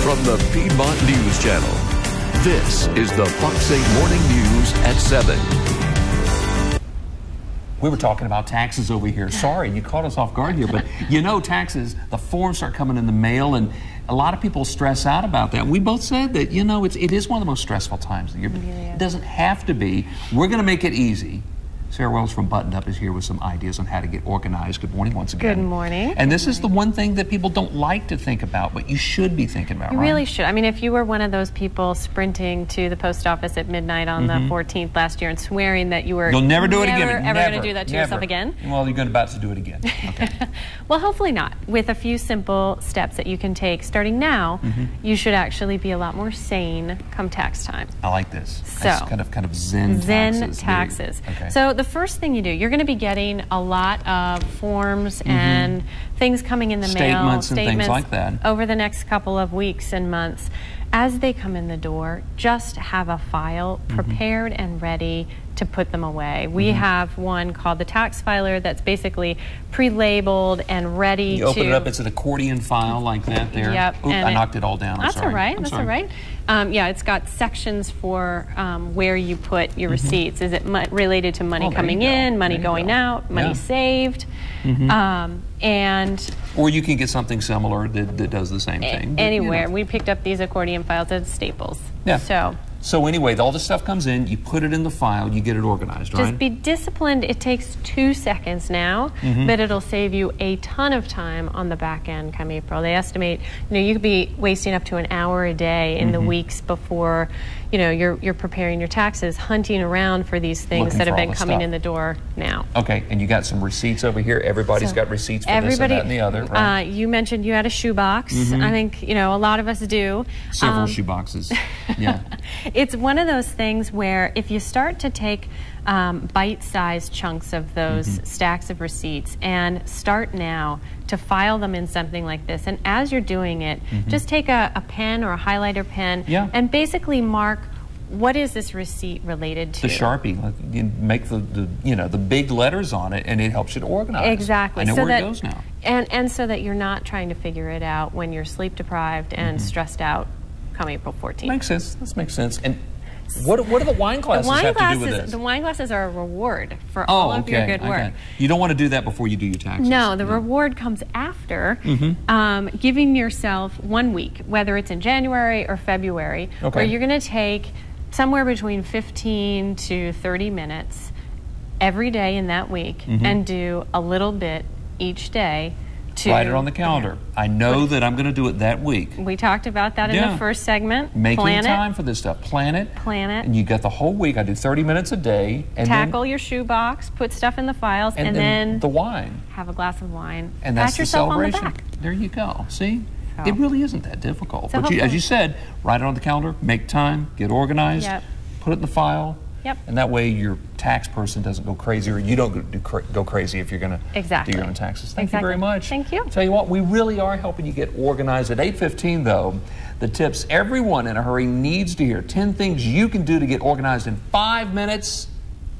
from the Piedmont News Channel. This is the Fox 8 Morning News at 7. We were talking about taxes over here. Sorry, you caught us off guard here, but you know taxes, the forms start coming in the mail, and a lot of people stress out about that. We both said that, you know, it is one of the most stressful times of the year, but it doesn't have to be. We're going to make it easy. Sarah Wells from Buttoned Up is here with some ideas on how to get organized. Good morning once again. Good morning. And this is the one thing that people don't like to think about, but you should be thinking about, You right? really should. I mean, if you were one of those people sprinting to the post office at midnight on the 14th last year and swearing that you were You'll never do it again. Ever going to do that to yourself again? Well, you're about to do it again. Okay. Well, hopefully not. With a few simple steps that you can take starting now, you should actually be a lot more sane come tax time. I like this. So, it's kind of zen taxes. Okay. So the first thing you do, you're going to be getting a lot of forms and things coming in the mail, statements and things like that over the next couple of weeks and months. As they come in the door, just have a file prepared and ready to put them away. We have one called the tax filer that's basically pre-labeled and ready to... You open it up, it's an accordion file like that there. Yep. Oop, I knocked it all down. That's all right. That's all right. Yeah, it's got sections for where you put your receipts. Is it related to money coming in, money going out, money saved? And or you can get something similar that does the same thing. Anywhere. You know. We picked up these accordion files at Staples. Yeah. So anyway, all the stuff comes in, you put it in the file, you get it organized, right? Just be disciplined. It takes 2 seconds now, but it'll save you a ton of time on the back end come April. They estimate, you know, you could be wasting up to an hour a day in the weeks before, you know, you're preparing your taxes, hunting around for these things that have been coming in the door now. Okay, and you got some receipts over here. Everybody's got receipts for this and that and the other, right? You mentioned you had a shoebox. I think, you know, a lot of us do. Several shoeboxes, yeah. It's one of those things where if you start to take bite-sized chunks of those stacks of receipts and start now to file them in something like this, and as you're doing it, just take a pen or a highlighter pen and basically mark what is this receipt related to. The Sharpie, you make the big letters on it, and it helps you to organize. Exactly. I know where it goes now. And so that you're not trying to figure it out when you're sleep deprived and stressed out come April 14th. Makes sense. This makes sense. And what do the wine glasses have to do with this? The wine glasses are a reward for all of your good work. You don't want to do that before you do your taxes. No, the reward comes after giving yourself 1 week, whether it's in January or February, where you're going to take somewhere between 15 to 30 minutes every day in that week and do a little bit each day. Write it on the calendar. I know that I'm going to do it that week. We talked about that in the first segment. Making time for this stuff. Plan it. Plan it. And you got the whole week. I do 30 minutes a day. And tackle your shoebox, put stuff in the files, and then the wine. Have a glass of wine. And that's pat yourself the celebration. On the back. There you go. See? It really isn't that difficult. So but as you said, write it on the calendar, make time, get organized, put it in the file. And that way your tax person doesn't go crazy, or you don't go crazy if you're going to do your own taxes. Thank you very much. Thank you. Tell you what, we really are helping you get organized. At 8:15, though, the tips everyone in a hurry needs to hear. 10 things you can do to get organized in 5 minutes.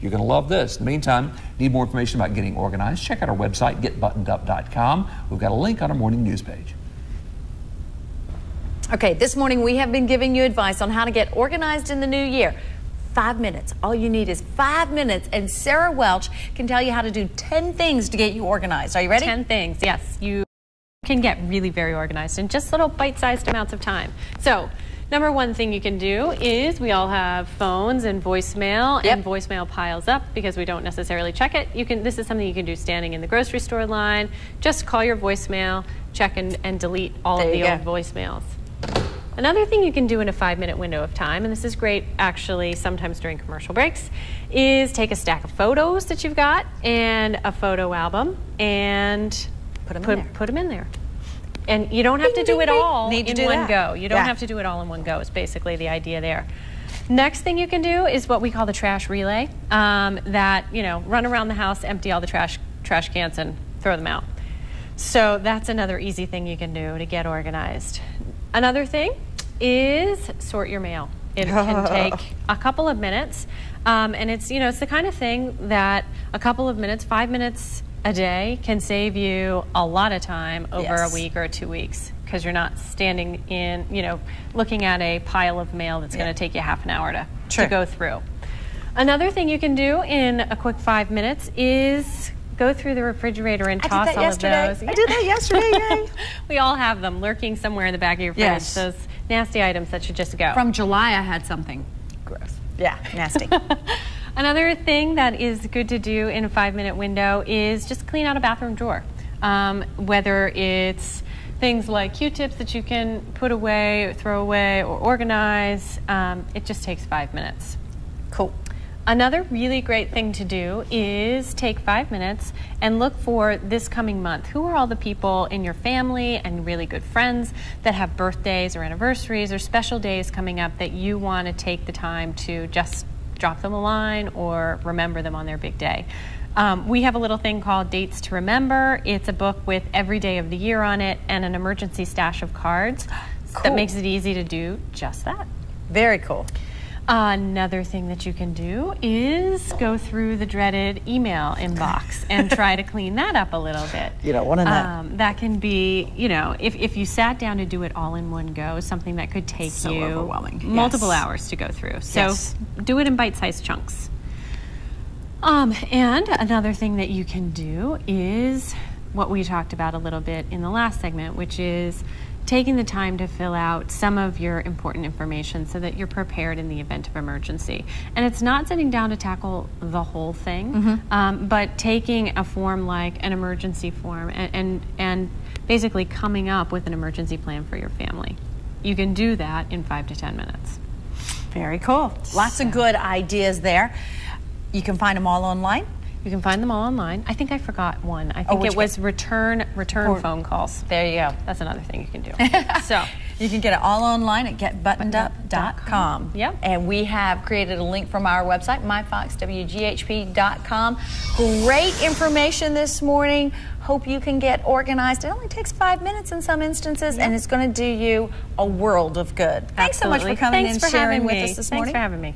You're going to love this. In the meantime, need more information about getting organized? Check out our website, getbuttonedup.com. We've got a link on our morning news page. Okay, this morning we have been giving you advice on how to get organized in the new year. 5 minutes. All you need is 5 minutes, and Sarah Welch can tell you how to do 10 things to get you organized. Are you ready? 10 things, yes. You can get really very organized in just little bite-sized amounts of time. So, number one thing you can do is we all have phones and voicemail, and voicemail piles up because we don't necessarily check it. This is something you can do standing in the grocery store line. Just call your voicemail, check and delete all of the old voicemails. Another thing you can do in a 5-minute window of time, and this is great actually sometimes during commercial breaks, is take a stack of photos that you've got and a photo album and put them in there. And you don't have to do it all in one go. You don't have to do it all in one go. It's basically the idea there. Next thing you can do is what we call the trash relay. That, you know, run around the house, empty all the trash cans and throw them out. So that's another easy thing you can do to get organized. Another thing is sort your mail. It can take a couple of minutes, and it's, you know, it's the kind of thing that a couple of minutes, 5 minutes a day can save you a lot of time over Yes. a week or 2 weeks, because you're not standing in, looking at a pile of mail that's going to take you half an hour to go through. Another thing you can do in a quick 5 minutes is go through the refrigerator and toss all of those. I did that yesterday. Yay. We all have them lurking somewhere in the back of your fridge. Yes. Those nasty items that should just go. From July, I had something. Gross. Yeah, nasty. Another thing that is good to do in a 5-minute window is just clean out a bathroom drawer. Whether it's things like Q-tips that you can put away, throw away, or organize, it just takes 5 minutes. Cool. Another really great thing to do is take 5 minutes and look for this coming month. Who are all the people in your family and really good friends that have birthdays or anniversaries or special days coming up that you want to take the time to just drop them a line or remember them on their big day? We have a little thing called Dates to Remember. It's a book with every day of the year on it and an emergency stash of cards that makes it easy to do just that. Very cool. Another thing that you can do is go through the dreaded email inbox and try to clean that up a little bit. You don't want to know. That can be, if you sat down to do it all in one go, something that could take you overwhelming. multiple hours to go through. So do it in bite-sized chunks. And another thing that you can do is what we talked about a little bit in the last segment, which is taking the time to fill out some of your important information so that you're prepared in the event of emergency. And it's not sitting down to tackle the whole thing, but taking a form like an emergency form and basically coming up with an emergency plan for your family. You can do that in 5 to 10 minutes. Very cool. Lots of good ideas there. You can find them all online. You can find them all online. I think I forgot one. I think it was return phone calls. There you go. That's another thing you can do. So you can get it all online at getbuttonedup.com. Yep. And we have created a link from our website, myfoxwghp.com. Great information this morning. Hope you can get organized. It only takes 5 minutes in some instances, and it's going to do you a world of good. Thanks so much for coming and sharing with us this morning. Thanks for having me.